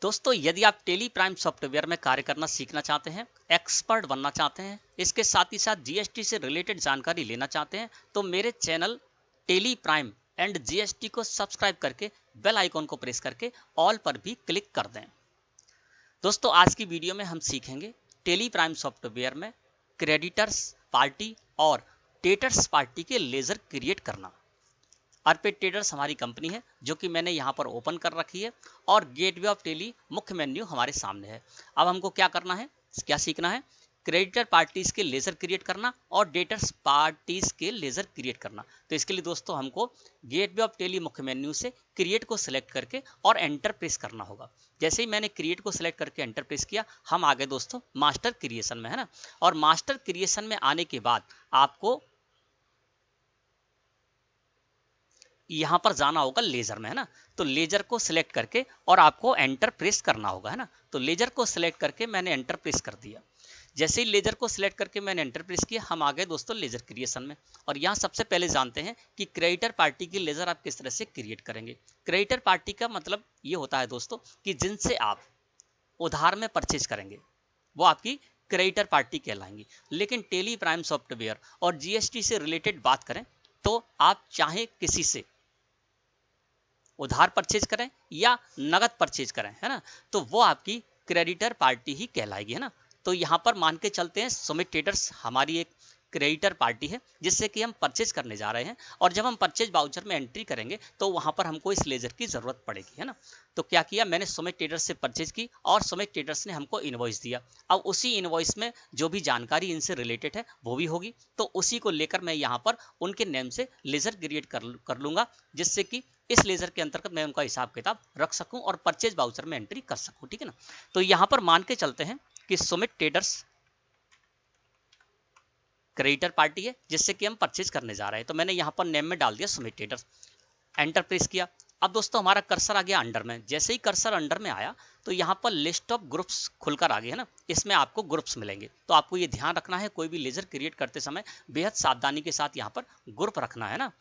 दोस्तों, यदि आप टेली प्राइम सॉफ्टवेयर में कार्य करना सीखना चाहते हैं, एक्सपर्ट बनना चाहते हैं, इसके साथ ही साथ जीएसटी से रिलेटेड जानकारी लेना चाहते हैं, तो मेरे channel Tally Prime and GST को सब्सक्राइब करके बेल आइकॉन को प्रेस करके ऑल पर भी क्लिक कर दें। दोस्तों, आज की वीडियो में हम सीखेंगे टेली प्राइम सॉफ्टवेयर में क्रेडिटर्स पार्टी और डेटर्स पार्टी के लेजर क्रिएट करना। अर्पित ट्रेडर्स हमारी कंपनी है जो कि मैंने यहाँ पर ओपन कर रखी है और गेटवे ऑफ टेली मुख्य मेन्यू हमारे सामने है। अब हमको क्या करना है, क्या सीखना है? क्रेडिटर पार्टीज के लेजर क्रिएट करना और डेटर्स पार्टीज के लेजर क्रिएट करना। तो इसके लिए दोस्तों हमको गेटवे ऑफ टेली मुख्य मेन्यू से क्रिएट को सिलेक्ट करके और एंटर प्रेस करना होगा। जैसे ही मैंने क्रिएट को सिलेक्ट करके एंटर प्रेस किया, हम आ गए दोस्तों मास्टर क्रिएशन में, है ना। और मास्टर क्रिएशन में आने के बाद आपको यहाँ पर जाना होगा लेजर में, है ना। तो लेजर को सिलेक्ट करके और आपको एंटर प्रेस करना होगा, है ना। तो लेजर को सिलेक्ट करके मैंने एंटर प्रेस कर दिया। जैसे ही लेजर को सिलेक्ट करके मैंने एंटर प्रेस किया, हम आ गए दोस्तों लेजर क्रिएशन में। और यहाँ सबसे पहले जानते हैं कि क्रेडिटर पार्टी की लेजर आप किस तरह से क्रिएट करेंगे। क्रेडिटर पार्टी का मतलब ये होता है दोस्तों कि जिनसे आप उधार में परचेज करेंगे वो आपकी क्रेडिटर पार्टी कहलाएंगी। लेकिन टेली प्राइम सॉफ्टवेयर और जीएसटी से रिलेटेड बात करें तो आप चाहे किसी से उधार परचेज करें या नगद परचेज करें, है ना, तो वो आपकी क्रेडिटर पार्टी ही कहलाएगी, है ना। तो यहाँ पर मान के चलते हैं सुमित ट्रेडर्स हमारी एक क्रेडिटर पार्टी है जिससे कि हम परचेज करने जा रहे हैं। और जब हम परचेज वाउचर में एंट्री करेंगे तो वहाँ पर हमको इस लेजर की ज़रूरत पड़ेगी, है ना। तो क्या किया, मैंने सुमित ट्रेडर्स से परचेज की और सुमित ट्रेडर्स ने हमको इनवॉइस दिया। अब उसी इनवॉइस में जो भी जानकारी इनसे रिलेटेड है वो भी होगी, तो उसी को लेकर मैं यहाँ पर उनके नेम से लेजर क्रिएट कर लूँगा, जिससे कि इस लेजर के अंतर्गत मैं उनका हिसाब किताब रख सकूं और परचेज वाउचर में एंट्री कर सकूं, ठीक है ना। तो यहां पर मान के चलते हैं कि सुमित ट्रेडर्स क्रेडिटर पार्टी है जिससे कि हम परचेज करने जा रहे हैं। तो मैंने यहां पर नेम में डाल दिया सुमित ट्रेडर्स, एंटर प्रेस किया। अब दोस्तों हमारा कर्सर आ गया अंडर में। जैसे ही कर्सर अंडर में आया तो यहाँ पर लिस्ट ऑफ ग्रुप्स खुलकर आ गए, है ना। इसमें आपको ग्रुप्स मिलेंगे, तो आपको ये ध्यान रखना है कोई भी लेजर क्रिएट करते समय बेहद सावधानी के साथ यहाँ पर ग्रुप रखना है ना।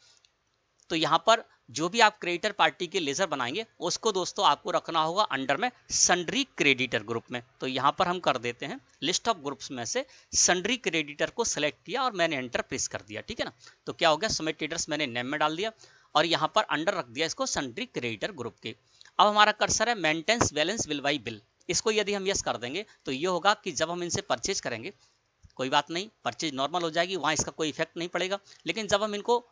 तो यहाँ पर जो भी आप क्रेडिटर पार्टी के लेजर बनाएंगे उसको दोस्तों आपको रखना होगा अंडर में सन्ड्री क्रेडिटर ग्रुप में। तो यहाँ पर हम कर देते हैं लिस्ट ऑफ ग्रुप्स में से सन्ड्री क्रेडिटर को सिलेक्ट किया और मैंने एंटर प्रेस कर दिया, ठीक है ना। तो क्या हो गया, सुमित ट्रेडर्स मैंने नेम में डाल दिया और यहाँ पर अंडर रख दिया इसको सन्ड्री क्रेडिटर ग्रुप के। अब हमारा कर्सर है maintenance balance bill by bill. इसको यदि हम यस कर देंगे तो ये होगा कि जब हम इनसे परचेज करेंगे, कोई बात नहीं, परचेज नॉर्मल हो जाएगी, वहाँ इसका कोई इफेक्ट नहीं पड़ेगा। लेकिन जब हम इनको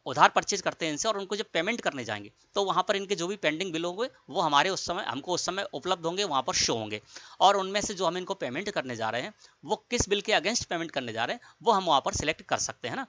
उधार परचेज करते हैं इनसे और उनको जब पेमेंट करने जाएंगे तो वहाँ पर इनके जो भी पेंडिंग बिल होंगे वो हमारे उस समय हमको उस समय उपलब्ध होंगे, वहाँ पर शो होंगे। और उनमें से जो हम इनको पेमेंट करने जा रहे हैं वो किस बिल के अगेंस्ट पेमेंट करने जा रहे हैं वो हम वहाँ पर सिलेक्ट कर सकते हैं ना।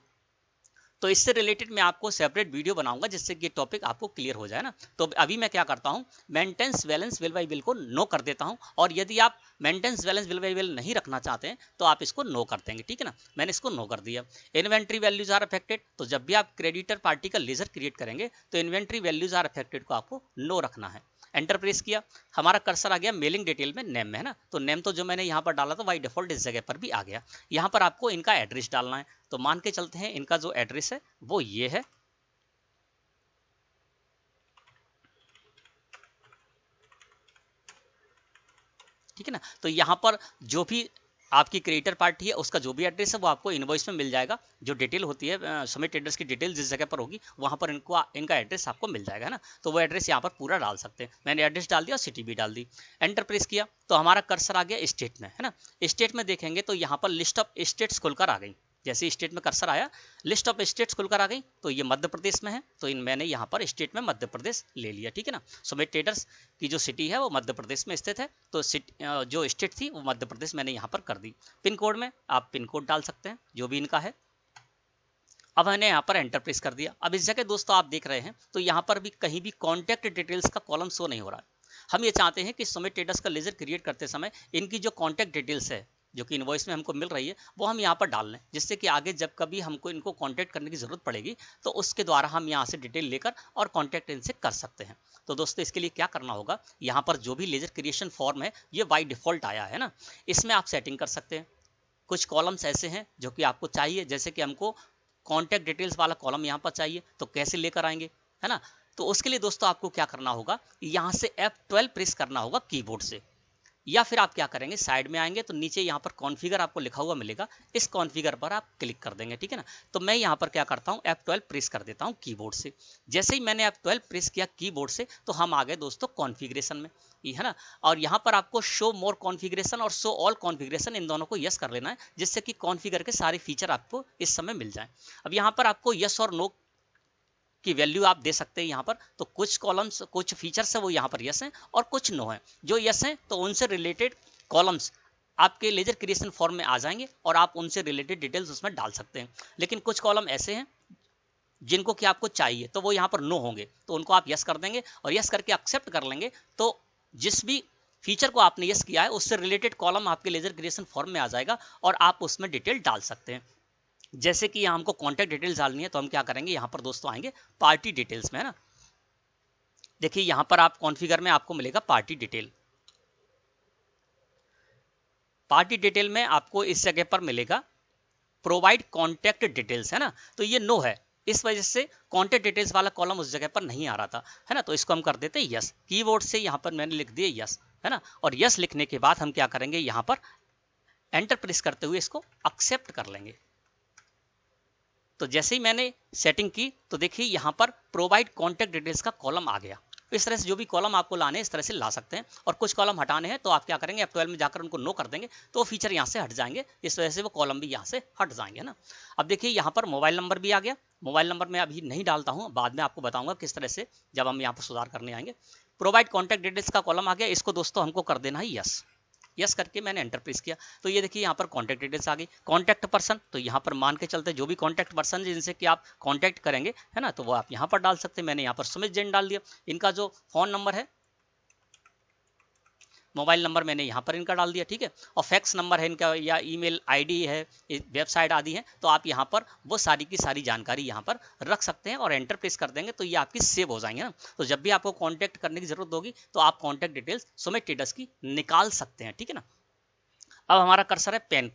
तो इससे रिलेटेड मैं आपको सेपरेट वीडियो बनाऊंगा जिससे कि टॉपिक आपको क्लियर हो जाए ना। तो अभी मैं क्या करता हूँ, maintenance balance bill by bill को नो कर देता हूँ। और यदि आप maintenance balance bill by bill नहीं रखना चाहते हैं तो आप इसको नो कर देंगे, ठीक है ना। मैंने इसको नो कर दिया। इन्वेंट्री वैल्यूज आर अफेक्टेड, तो जब भी आप क्रेडिटर पार्टी का लेजर क्रिएट करेंगे तो इन्वेंट्री वैल्यूज आर अफेक्टेड को आपको नो रखना है। एंटर प्रेस किया, हमारा कर्सर आ गया मेलिंग डिटेल में नेम में, है ना। तो नेम तो जो मैंने यहाँ पर डाला था बाई डिफॉल्ट इस जगह पर भी आ गया। यहाँ पर आपको इनका एड्रेस डालना है। तो मान के चलते हैं इनका जो एड्रेस है वो ये है, ठीक है ना। तो यहाँ पर जो भी आपकी क्रेडिटर पार्टी है उसका जो भी एड्रेस है वो आपको इनवॉइस में मिल जाएगा। जो डिटेल होती है सुमित ट्रेडर्स की डिटेल जिस जगह पर होगी वहाँ पर इनका एड्रेस आपको मिल जाएगा, है ना। तो वो एड्रेस यहाँ पर पूरा डाल सकते हैं। मैंने एड्रेस डाल दिया और सिटी भी डाल दी। एंटर प्रेस किया तो हमारा कर्सर आ गया स्टेट में, है ना। स्टेट में देखेंगे तो यहाँ पर लिस्ट ऑफ स्टेट्स खुलकर आ गई। जैसे स्टेट में कर्सर आया लिस्ट ऑफ स्टेट्स खुलकर आ गई। तो ये मध्य प्रदेश में है तो मैंने यहाँ पर स्टेट में मध्य प्रदेश ले लिया, ठीक है ना। सुमित ट्रेडर्स की जो सिटी है वो मध्य प्रदेश में स्थित है, तो जो स्टेट थी वो मध्य प्रदेश मैंने यहाँ पर कर दी। पिन कोड में आप पिन कोड डाल सकते हैं जो भी इनका है। अब मैंने यहाँ पर एंटर प्रेस कर दिया। अब इस जगह दोस्तों आप देख रहे हैं तो यहाँ पर भी कहीं भी कॉन्टैक्ट डिटेल्स का कॉलम शो नहीं हो रहा है। हम ये चाहते हैं कि सुमित ट्रेडर्स का लेजर क्रिएट करते समय इनकी जो कॉन्टैक्ट डिटेल्स है जो कि इनवॉइस में हमको मिल रही है वो हम यहाँ पर डाल लें, जिससे कि आगे जब कभी हमको इनको कांटेक्ट करने की ज़रूरत पड़ेगी तो उसके द्वारा हम यहाँ से डिटेल लेकर और कांटेक्ट इनसे कर सकते हैं। तो दोस्तों इसके लिए क्या करना होगा, यहाँ पर जो भी लेजर क्रिएशन फॉर्म है ये बाय डिफ़ॉल्ट आया है ना, इसमें आप सेटिंग कर सकते हैं। कुछ कॉलम्स ऐसे हैं जो कि आपको चाहिए, जैसे कि हमको कॉन्टैक्ट डिटेल्स वाला कॉलम यहाँ पर चाहिए तो कैसे लेकर आएंगे, है ना। तो उसके लिए दोस्तों आपको क्या करना होगा, यहाँ से F12 प्रेस करना होगा कीबोर्ड से, या फिर आप क्या करेंगे, साइड में आएंगे तो नीचे यहाँ पर कॉन्फ़िगर आपको लिखा हुआ मिलेगा, इस कॉन्फ़िगर पर आप क्लिक कर देंगे, ठीक है ना। तो मैं यहाँ पर क्या करता हूँ, F12 प्रेस कर देता हूँ कीबोर्ड से। जैसे ही मैंने F12 प्रेस किया कीबोर्ड से तो हम आ गए दोस्तों कॉन्फ़िगरेशन में, ये है ना। और यहाँ पर आपको शो मोर कॉन्फ़िगरेशन और शो ऑल कॉन्फ़िगरेशन, इन दोनों को यस कर लेना है, जिससे कि कॉन्फ़िगर के सारे फीचर आपको इस समय मिल जाएं। अब यहाँ पर आपको यस और नो की वैल्यू आप दे सकते हैं यहाँ पर। तो कुछ कॉलम्स, कुछ फीचर्स है वो यहाँ पर यस हैं और कुछ नो है। जो यस हैं तो उनसे रिलेटेड कॉलम्स आपके लेजर क्रिएशन फॉर्म में आ जाएंगे और आप उनसे रिलेटेड डिटेल्स उसमें डाल सकते हैं। लेकिन कुछ कॉलम ऐसे हैं जिनको कि आपको चाहिए तो वो यहाँ पर नो होंगे, तो उनको आप यस कर देंगे और यस करके एक्सेप्ट कर लेंगे। तो जिस भी फीचर को आपने यस किया है उससे रिलेटेड कॉलम आपके लेजर क्रिएशन फॉर्म में आ जाएगा और आप उसमें डिटेल डाल सकते हैं। जैसे कि यहाँ हमको कॉन्टैक्ट डिटेल्स डालनी है तो हम क्या करेंगे, यहाँ पर दोस्तों आएंगे पार्टी डिटेल्स में, है ना। देखिए यहाँ पर आप कॉन्फ़िगर में आपको मिलेगा पार्टी डिटेल। पार्टी डिटेल में आपको इस जगह पर मिलेगा प्रोवाइड कॉन्टैक्ट डिटेल्स, है ना। तो ये नो है, इस वजह से कॉन्टैक्ट डिटेल्स वाला कॉलम उस जगह पर नहीं आ रहा था, है ना। तो इसको हम कर देते हैं यस, कीबोर्ड से यहाँ पर मैंने लिख दिया यस, है ना। और यस लिखने के बाद हम क्या करेंगे, यहाँ पर एंटर प्रेस करते हुए इसको एक्सेप्ट कर लेंगे। तो जैसे ही मैंने सेटिंग की तो देखिए यहाँ पर प्रोवाइड कॉन्टैक्ट डिटेल्स का कॉलम आ गया। इस तरह से जो भी कॉलम आपको लाने हैं इस तरह से ला सकते हैं, और कुछ कॉलम हटाने हैं तो आप क्या करेंगे, F12 में जाकर उनको नो कर देंगे तो वो फीचर यहाँ से हट जाएंगे, इस वजह से वो कॉलम भी यहाँ से हट जाएंगे ना। अब देखिए यहाँ पर मोबाइल नंबर भी आ गया। मोबाइल नंबर मैं अभी नहीं डालता हूँ, बाद में आपको बताऊंगा किस तरह से जब हम यहाँ पर सुधार करने आएंगे। प्रोवाइड कॉन्टैक्ट डिटेल्स का कॉलम आ गया, इसको दोस्तों हमको कर देना है यस। यस करके मैंने एंटर प्रेस किया तो ये देखिए यहाँ पर कॉन्टैक्ट डिटेल्स आ गई। कॉन्टैक्ट पर्सन, तो यहाँ पर मान के चलते जो भी कॉन्टैक्ट पर्सन जिनसे कि आप कॉन्टैक्ट करेंगे, है ना, तो वो आप यहाँ पर डाल सकते हैं। मैंने यहाँ पर सुमित जैन डाल दिया। इनका जो फ़ोन नंबर है, मोबाइल नंबर मैंने यहाँ पर इनका डाल दिया, ठीक है। और फैक्स नंबर है इनका, या ईमेल आईडी है, वेबसाइट आदि है, तो आप यहाँ पर वो सारी की सारी जानकारी यहाँ पर रख सकते हैं और एंटर प्रेस कर देंगे तो ये आपकी सेव हो जाएंगे ना। तो जब भी आपको कांटेक्ट करने की जरूरत होगी तो आप कांटेक्ट डिटेल्स सुमित ट्रेडर्स की निकाल सकते हैं, ठीक है ना। अब हमारा कर्सर है पेन,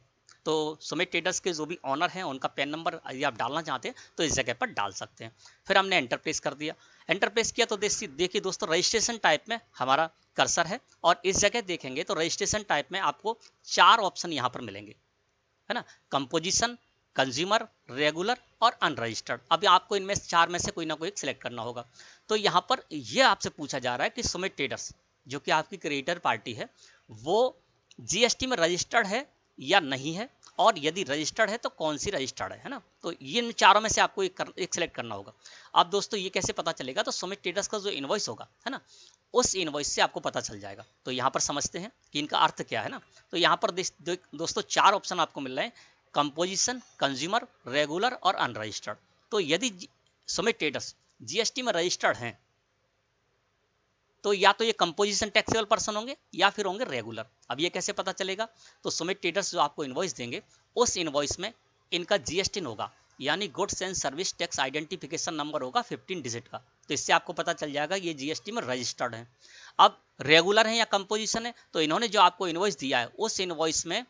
तो सुमित ट्रेडर्स के जो भी ऑनर हैं उनका पेन नंबर यदि आप डालना चाहते हैं तो इस जगह पर डाल सकते हैं। फिर हमने एंटर प्रेस कर दिया। एंटर प्रेस किया तो देखिए दोस्तों रजिस्ट्रेशन टाइप में हमारा कर्सर है, और इस जगह देखेंगे तो रजिस्ट्रेशन टाइप में आपको 4 ऑप्शन यहाँ पर मिलेंगे, है ना। कंपोजिशन, कंज्यूमर, रेगुलर और अनरजिस्टर्ड। अब आपको इनमें 4 में से कोई ना कोई एक सिलेक्ट करना होगा। तो यहाँ पर यह आपसे पूछा जा रहा है कि सुमित ट्रेडर्स जो कि आपकी क्रिएटर पार्टी है वो जीएसटी में रजिस्टर्ड है या नहीं है, और यदि रजिस्टर्ड है तो कौन सी रजिस्टर्ड है ना। तो ये इन चारों में से आपको एक सिलेक्ट करना होगा। अब दोस्तों ये कैसे पता चलेगा, तो सुमित ट्रेडर्स का जो इनवॉइस होगा, है ना, उस इनवॉइस से आपको पता चल जाएगा। तो यहाँ पर समझते हैं कि इनका अर्थ क्या है ना। तो यहाँ पर दोस्तों 4 ऑप्शन आपको मिल रहे हैं, कंपोजिशन, कंज्यूमर, रेगुलर और अनरजिस्टर्ड। तो यदि सुमित ट्रेडर्स जीएसटी में रजिस्टर्ड हैं तो या तो ये कंपोजिशन टैक्सेबल पर्सन होंगे या फिर होंगे रेगुलर। अब ये कैसे पता चलेगा, तो सुमित ट्रेडर्स जो आपको इनवॉइस देंगे उस इनवॉइस में इनका जीएसटी होगा, यानी goods and service tax identification number होगा 15 डिजिट का। तो इससे आपको पता चल जाएगा ये जीएसटी में रजिस्टर्ड है। अब रेगुलर है या कंपोजिशन है, तो इन्होंने जो आपको इनवॉइस दिया है उस इनवॉइस में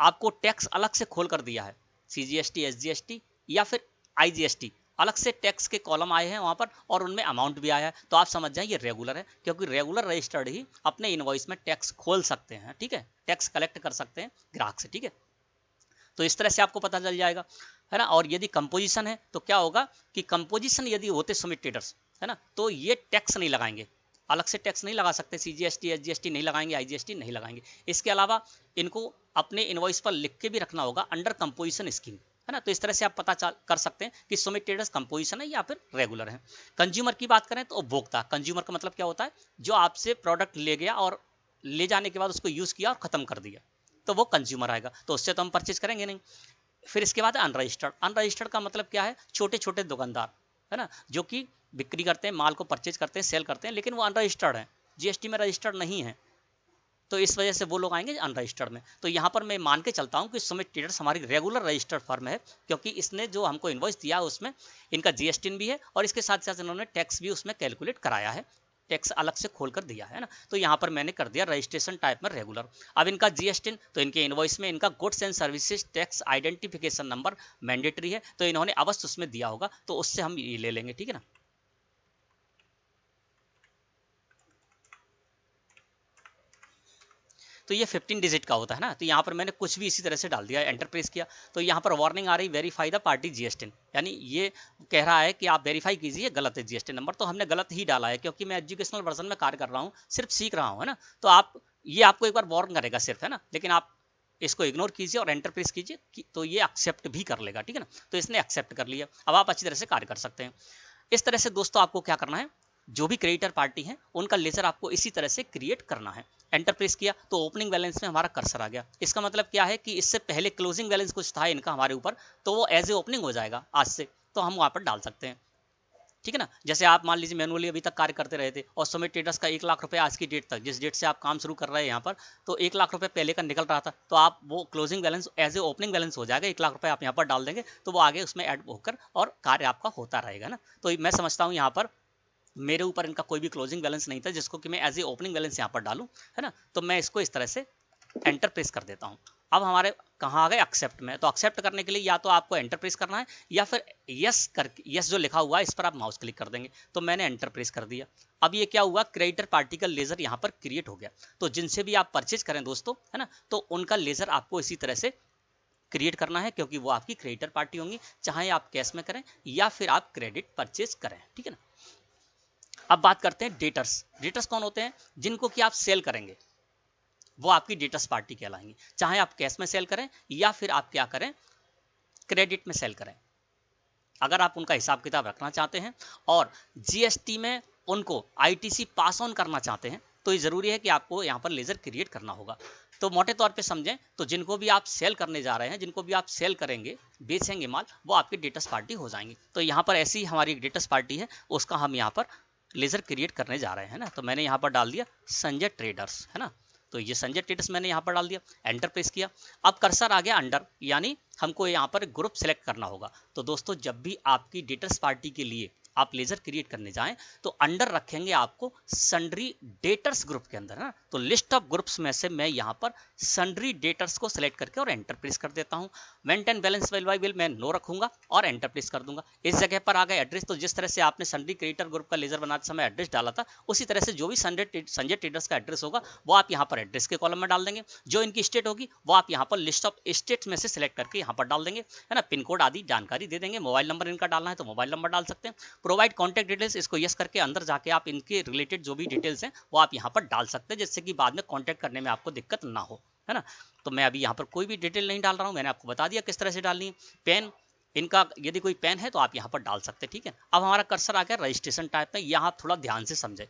आपको टैक्स अलग से खोल कर दिया है, सीजीएसटी, एसजीएसटी या फिर आईजीएसटी, अलग से टैक्स के कॉलम आए हैं वहां पर और उनमें अमाउंट भी आया है। तो आप समझ जाए ये रेगुलर है, क्योंकि रेगुलर रजिस्टर्ड ही अपने इनवॉइस में टैक्स खोल सकते हैं, ठीक है, टैक्स कलेक्ट कर सकते हैं ग्राहक से, ठीक है। तो इस तरह से आपको पता चल जाएगा, है ना। और यदि कंपोजिशन है तो क्या होगा कि कंपोजिशन यदि होते सुमित ट्रेडर्स, है ना, तो ये टैक्स नहीं लगाएंगे, अलग से टैक्स नहीं लगा सकते, सीजीएसटी, एसजीएसटी नहीं लगाएंगे, आईजीएसटी नहीं लगाएंगे। इसके अलावा इनको अपने इनवॉइस पर लिख के भी रखना होगा अंडर कंपोजिशन स्कीम, है ना। तो इस तरह से आप पता कर सकते हैं कि सुमित ट्रेडर्स कंपोजिशन है या फिर रेगुलर है। कंज्यूमर की बात करें तो उपभोक्ता, कंज्यूमर का मतलब क्या होता है, जो आपसे प्रोडक्ट ले गया और ले जाने के बाद उसको यूज़ किया और ख़त्म कर दिया, तो वो कंज्यूमर आएगा, तो उससे तो हम परचेज करेंगे नहीं। फिर इसके बाद अनरजिस्टर्ड। अनरजिस्टर्ड का मतलब क्या है, छोटे छोटे दुकानदार, है ना, जो कि बिक्री करते हैं, माल को परचेज करते हैं, सेल करते हैं, लेकिन वो अनरजिस्टर्ड है, जीएसटी में रजिस्टर्ड नहीं है, तो इस वजह से वो लोग आएंगे अनरजिस्टर्ड में। तो यहाँ पर मैं मान के चलता हूँ कि सुमित ट्रेडर्स हमारी रेगुलर रजिस्टर्ड फर्म है, क्योंकि इसने जो हमको इनवॉइस दिया है उसमें इनका जीएसटी भी है और इसके साथ साथ इन्होंने टैक्स भी उसमें कैलकुलेट कराया है, टैक्स अलग से खोल कर दिया है ना। तो यहाँ पर मैंने कर दिया रजिस्ट्रेशन टाइप में रेगुलर। अब इनका जीएसटी, तो इनके इनवॉइस में इनका goods and services tax identification number mandatory है, तो इन्होंने अवश्य उसमें दिया होगा, तो उससे हम ये ले लेंगे, ठीक है ना। तो ये 15 डिजिट का होता है ना। तो यहाँ पर मैंने कुछ भी इसी तरह से डाल दिया, एंटर प्रेस किया तो यहाँ पर वार्निंग आ रही, वेरीफाई द पार्टी जीएसटी, यानी ये कह रहा है कि आप वेरीफाई कीजिए, गलत है जीएसटी नंबर। तो हमने गलत ही डाला है क्योंकि मैं एजुकेशनल वर्जन में कार्य कर रहा हूँ, सिर्फ सीख रहा हूँ, है ना। तो आप ये आपको एक बार वार्न करेगा सिर्फ, है ना, लेकिन आप इसको इग्नोर कीजिए और एंटर प्रेस कीजिए तो ये एक्सेप्ट भी कर लेगा, ठीक है ना। तो इसने एक्सेप्ट कर लिया, अब आप अच्छी तरह से कार्य कर सकते हैं। इस तरह से दोस्तों आपको क्या करना है, जो भी क्रेडिटर पार्टी है उनका लेजर आपको इसी तरह से क्रिएट करना है। एंटर प्रेस किया तो ओपनिंग बैलेंस में हमारा कर्सर आ गया। इसका मतलब क्या है कि इससे पहले क्लोजिंग बैलेंस कुछ था इनका हमारे ऊपर, तो वो एज ए ओपनिंग हो जाएगा आज से, तो हम वहां पर डाल सकते हैं, ठीक है ना। जैसे आप मान लीजिए मैनुअली अभी तक कार्य करते रहे थे और सुमित ट्रेडर्स का 1 लाख रुपए आज की डेट तक, जिस डेट से आप काम शुरू कर रहे हैं यहाँ पर, तो 1 लाख रुपए पहले का निकल रहा था, तो आप वो closing balance as a opening balance हो जाएगा, 1 लाख रुपए आप यहाँ पर डाल देंगे तो वो आगे उसमें ऐड होकर और कार्य आपका होता रहेगा ना। तो मैं समझता हूँ यहाँ पर मेरे ऊपर इनका कोई भी क्लोजिंग बैलेंस नहीं था जिसको कि मैं एज ए ओपनिंग बैलेंस यहाँ पर डालूं, है ना। तो मैं इसको इस तरह से एंटर प्रेस कर देता हूँ। अब हमारे कहाँ आ गए, एक्सेप्ट में। तो एक्सेप्ट करने के लिए या तो आपको एंटर प्रेस करना है या फिर यस करके, यस जो लिखा हुआ है इस पर आप माउस क्लिक कर देंगे। तो मैंने एंटर प्रेस कर दिया। अब ये क्या हुआ, क्रेडिटर पार्टी का लेजर यहाँ पर क्रिएट हो गया। तो जिनसे भी आप परचेज करें दोस्तों, है ना, तो उनका लेजर आपको इसी तरह से क्रिएट करना है क्योंकि वो आपकी क्रेडिटर पार्टी होंगी, चाहे आप कैश में करें या फिर आप क्रेडिट परचेज करें, ठीक है ना। अब बात करते हैं डेटर्स। डेटर्स कौन होते हैं, जिनको कि आप सेल करेंगे वो आपकी डेटर्स पार्टी कहलाएंगी, चाहे आप कैश में सेल करें या फिर आप क्या करें, क्रेडिट में सेल करें। अगर आप उनका हिसाब किताब रखना चाहते हैं और जीएसटी में उनको आईटीसी पास ऑन करना चाहते हैं तो ये जरूरी है कि आपको यहाँ पर लेजर क्रिएट करना होगा। तो मोटे तौर पे समझें तो जिनको भी आप सेल करने जा रहे हैं, जिनको भी आप सेल करेंगे, बेचेंगे माल, वो आपकी डेटर्स पार्टी हो जाएंगी। तो यहाँ पर ऐसी हमारी डेटर्स पार्टी है, उसका हम यहाँ पर लेजर क्रिएट करने जा रहे हैं ना। तो मैंने यहाँ पर डाल दिया संजय ट्रेडर्स, है ना। तो ये संजय ट्रेडर्स मैंने यहाँ पर डाल दिया, एंटर प्रेस किया। अब कर्सर आ गया अंडर, यानी हमको यहाँ पर ग्रुप सेलेक्ट करना होगा। तो दोस्तों जब भी आपकी डेटर्स पार्टी के लिए आप लेजर क्रिएट करने जाएं तो अंडर रखेंगे आपको सन्ड्री डेटर्स ग्रुप के अंदर, है ना। तो लिस्ट ऑफ ग्रुप्स में से मैं यहाँ पर सन्ड्री डेटर्स को सिलेक्ट करके और एंटर प्रेस कर देता हूँ। Maintain balance well bye bill मैं नो रखूंगा और एंटर प्रेस कर दूंगा। इस जगह पर आ गए एड्रेस। तो जिस तरह से आपने सन्ड्री क्रिएटर ग्रुप का लेजर बनाते समय एड्रेस डाला था, उसी तरह से जो भी संजय ट्रेडर्स का एड्रेस होगा वो आप यहाँ पर एड्रेस के कॉलम में डाल देंगे। जो इनकी स्टेट होगी वो आप यहाँ पर लिस्ट ऑफ स्टेट्स में से सिलेक्ट करके यहाँ पर डाल देंगे, है ना। पिन कोड आदि जानकारी दे देंगे। मोबाइल नंबर इनका डालना है तो मोबाइल नंबर डाल सकते हैं। प्रोवाइड कॉन्टैक्ट डिटेल्स, इसको यस करके अंदर जाके आप इनके रिलेटेड जो भी डिटेल्स हैं वो आप यहाँ पर डाल सकते हैं, जिससे कि बाद में कॉन्टैक्ट करने में आपको दिक्कत ना हो, है ना। तो मैं अभी यहाँ पर कोई भी डिटेल नहीं डाल रहा हूँ, मैंने आपको बता दिया किस तरह से डालनी है। पेन, इनका यदि कोई पेन है तो आप यहाँ पर डाल सकते हैं, ठीक है। अब हमारा कर्सर आ गया रजिस्ट्रेशन टाइप में, यहाँ थोड़ा ध्यान से समझे।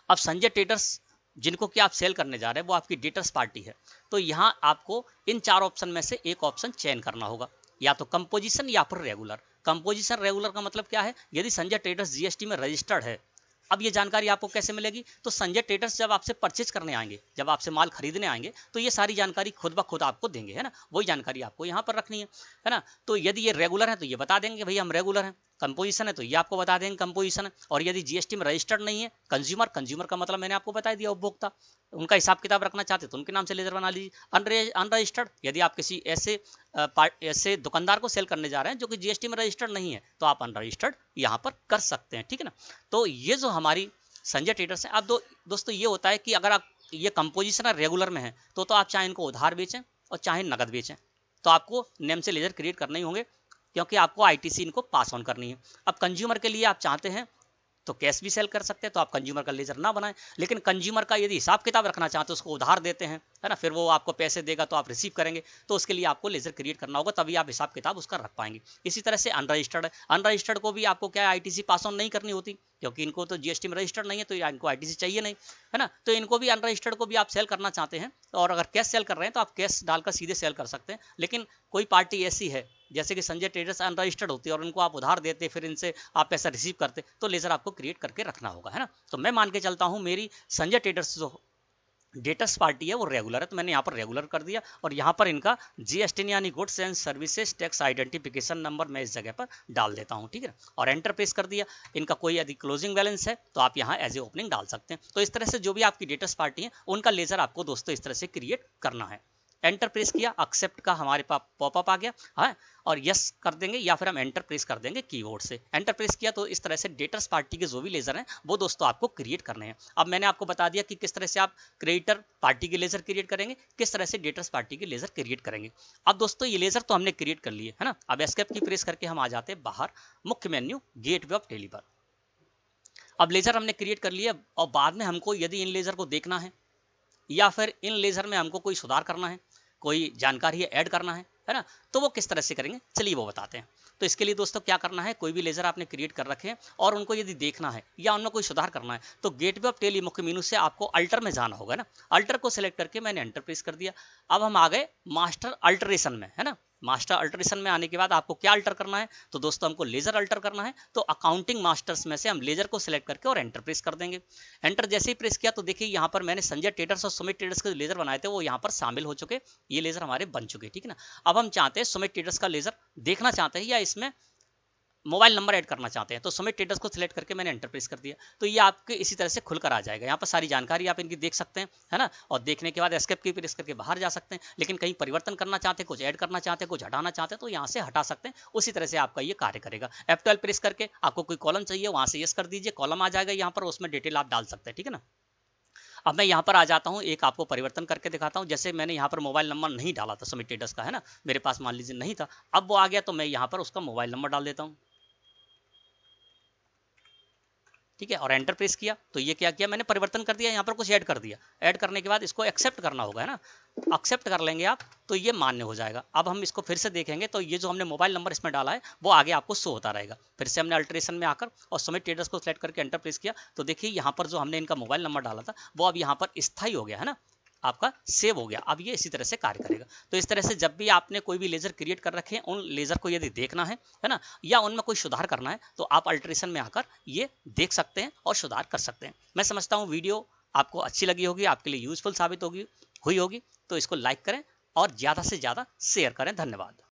अब संजय ट्रेडर्स जिनको कि आप सेल करने जा रहे हैं वो आपकी डेटर्स पार्टी है। तो यहाँ आपको इन 4 ऑप्शन में से एक ऑप्शन चयन करना होगा, या तो कंपोजिशन या फिर रेगुलर। कंपोजिशन रेगुलर का मतलब क्या है, यदि संजय ट्रेडर्स जीएसटी में रजिस्टर्ड है। अब ये जानकारी आपको कैसे मिलेगी, तो संजय ट्रेडर्स जब आपसे परचेज करने आएंगे, जब आपसे माल खरीदने आएंगे तो ये सारी जानकारी खुद ब खुद आपको देंगे, है ना। वही जानकारी आपको यहाँ पर रखनी है ना। तो यदि ये रेगुलर है तो ये बता देंगे भैया हम रेगुलर हैं। कंपोजिशन है तो ये आपको बता देंगे कंपोजिशन है। और यदि जीएसटी में रजिस्टर्ड नहीं है, कंज्यूमर का मतलब मैंने आपको बता दिया, उपभोक्ता, उनका हिसाब किताब रखना चाहते तो उनके नाम से लेजर बना लीजिए। अनरजिस्टर्ड, यदि आप किसी ऐसे दुकानदार को सेल करने जा रहे हैं जो कि जीएसटी में रजिस्टर्ड नहीं है तो आप अनरजिस्टर्ड यहाँ पर कर सकते हैं, ठीक है ना। तो ये जो हमारी संजय ट्रेडर्स है। अब दोस्तों ये होता है कि अगर आप ये कंपोजिशन रेगुलर में है तो आप चाहे इनको उधार बेचें और चाहे नगद बेचें, तो आपको नेम से लेजर क्रिएट करने ही होंगे क्योंकि आपको आईटीसी इनको पास ऑन करनी है। अब कंज्यूमर के लिए आप चाहते हैं तो कैश भी सेल कर सकते हैं, तो आप कंज्यूमर का लेजर ना बनाएं। लेकिन कंज्यूमर का यदि हिसाब किताब रखना चाहते हैं, उसको उधार देते हैं, है ना, फिर वो आपको पैसे देगा तो आप रिसीव करेंगे, तो उसके लिए आपको लेजर क्रिएट करना होगा, तभी आप हिसाब किताब उसका रख पाएंगे। इसी तरह से अनरजिस्टर्ड है। अनरजिस्टर्ड को भी आपको क्या है, आईटीसी पास ऑन नहीं करनी होती क्योंकि इनको तो जीएसटी में रजिस्टर्ड नहीं है, तो इनको आईटीसी चाहिए नहीं, है ना। तो इनको भी अनरजिस्टर्ड को भी आप सेल करना चाहते हैं, और अगर कैश सेल कर रहे हैं तो आप कैश डालकर सीधे सेल कर सकते हैं। लेकिन कोई पार्टी ऐसी है जैसे कि संजय ट्रेडर्स अनरजिस्टर्ड होती है और उनको आप उधार देते, फिर इनसे आप पैसा रिसीव करते, तो लेजर आपको क्रिएट करके रखना होगा, है ना। तो मैं मान के चलता हूँ मेरी संजय ट्रेडर्स जो डेटर्स पार्टी है वो रेगुलर है, तो मैंने यहाँ पर रेगुलर कर दिया और यहाँ पर इनका जीएसटी यानी goods and services tax identification number मैं इस जगह पर डाल देता हूँ, ठीक है। और एंटर प्रेस कर दिया। इनका कोई यदि क्लोजिंग बैलेंस है तो आप यहाँ एज ए ओपनिंग डाल सकते हैं। तो इस तरह से जो भी आपकी डेटर्स पार्टी है उनका लेजर आपको दोस्तों इस तरह से क्रिएट करना है। एंटर प्रेस किया, एक्सेप्ट का हमारे पास पॉपअप आ गया है, और यस कर देंगे या फिर हम एंटर प्रेस कर देंगे कीबोर्ड से। एंटर प्रेस किया तो इस तरह से डेटर्स पार्टी के जो भी लेजर हैं वो दोस्तों आपको क्रिएट करने हैं। अब मैंने आपको बता दिया कि किस तरह से आप क्रिएटर पार्टी के लेजर क्रिएट करेंगे, किस तरह से डेटर्स पार्टी के लेजर क्रिएट करेंगे। अब दोस्तों ये लेजर तो हमने क्रिएट कर लिए है ना। अब एस्केप की प्रेस करके हम आ जाते हैं बाहर मुख्य मेन्यू गेटवे ऑफ टेली पर। अब लेजर हमने क्रिएट कर लिया और बाद में हमको यदि इन लेजर को देखना है या फिर इन लेजर में हमको कोई सुधार करना है, कोई जानकारी ऐड करना है ना, तो वो किस तरह से करेंगे चलिए वो बताते हैं। तो इसके लिए दोस्तों क्या करना है, कोई भी लेजर आपने क्रिएट कर रखे हैं और उनको यदि देखना है या उनमें कोई सुधार करना है तो गेटवे ऑफ टेली मुख्य मेनू से आपको अल्टर में जाना होगा ना। अल्टर को सिलेक्ट करके मैंने एंटर प्रेस कर दिया। अब हम आ गए मास्टर अल्टरेशन में है ना। मास्टर अल्टरेशन में आने के बाद आपको क्या अल्टर करना है, तो दोस्तों हमको लेजर अल्टर करना है। तो अकाउंटिंग मास्टर्स में से हम लेजर को सिलेक्ट करके और एंटर प्रेस कर देंगे। एंटर जैसे ही प्रेस किया तो देखिए यहाँ पर मैंने संजय ट्रेडर्स और सुमित ट्रेडर्स के लेजर बनाए थे वो यहाँ पर शामिल हो चुके, ये लेजर हमारे बन चुके, ठीक है ना। अब हम चाहते हैं सुमित ट्रेडर्स का लेजर देखना चाहते हैं या इसमें मोबाइल नंबर ऐड करना चाहते हैं, तो सुमित ट्रेडर्स को सिलेक्ट करके मैंने एंटर प्रेस कर दिया। तो ये आपके इसी तरह से खुलकर आ जाएगा, यहाँ पर सारी जानकारी आप इनकी देख सकते हैं है ना। और देखने के बाद एस्केप की प्रेस करके बाहर जा सकते हैं, लेकिन कहीं परिवर्तन करना चाहते हैं, कुछ ऐड करना चाहते हैं, कुछ हटाना चाहते हैं तो यहाँ से हटा सकते हैं। उसी तरह से आपका ये कार्य करेगा। F12 प्रेस करके आपको कोई कॉलम चाहिए वहाँ से यस कर दीजिए, कॉलम आ जाएगा यहाँ पर, उसमें डिटेल आप डाल सकते हैं, ठीक है ना। अब मैं यहाँ पर आ जाता हूँ, एक आपको परिवर्तन करके दिखाता हूँ। जैसे मैंने यहाँ पर मोबाइल नंबर नहीं डाला था सुमित ट्रेडर्स का है ना, मेरे पास मान लीजिए नहीं था, अब वो आ गया तो मैं यहाँ पर उसका मोबाइल नंबर डाल देता हूँ, ठीक है। और एंटर प्रेस किया तो ये क्या किया, मैंने परिवर्तन कर दिया, यहाँ पर कुछ ऐड कर दिया। ऐड करने के बाद इसको एक्सेप्ट करना होगा है ना, एक्सेप्ट कर लेंगे आप तो ये मान्य हो जाएगा। अब हम इसको फिर से देखेंगे तो ये जो हमने मोबाइल नंबर इसमें डाला है वो आगे आपको शो होता रहेगा। फिर से हमने अल्टरेशन में आकर और सुमित ट्रेडर्स को सिलेक्ट करके एंटर प्रेस किया तो देखिए यहाँ पर जो हमने इनका मोबाइल नंबर डाला था वो अब यहाँ पर स्थायी हो गया है ना, आपका सेव हो गया। अब ये इसी तरह से कार्य करेगा। तो इस तरह से जब भी आपने कोई भी लेजर क्रिएट कर रखे हैं, उन लेजर को यदि देखना है ना, या उनमें कोई सुधार करना है तो आप अल्टरेशन में आकर ये देख सकते हैं और सुधार कर सकते हैं। मैं समझता हूँ वीडियो आपको अच्छी लगी होगी, आपके लिए यूजफुल साबित हुई होगी, तो इसको लाइक करें और ज़्यादा से ज़्यादा शेयर करें। धन्यवाद।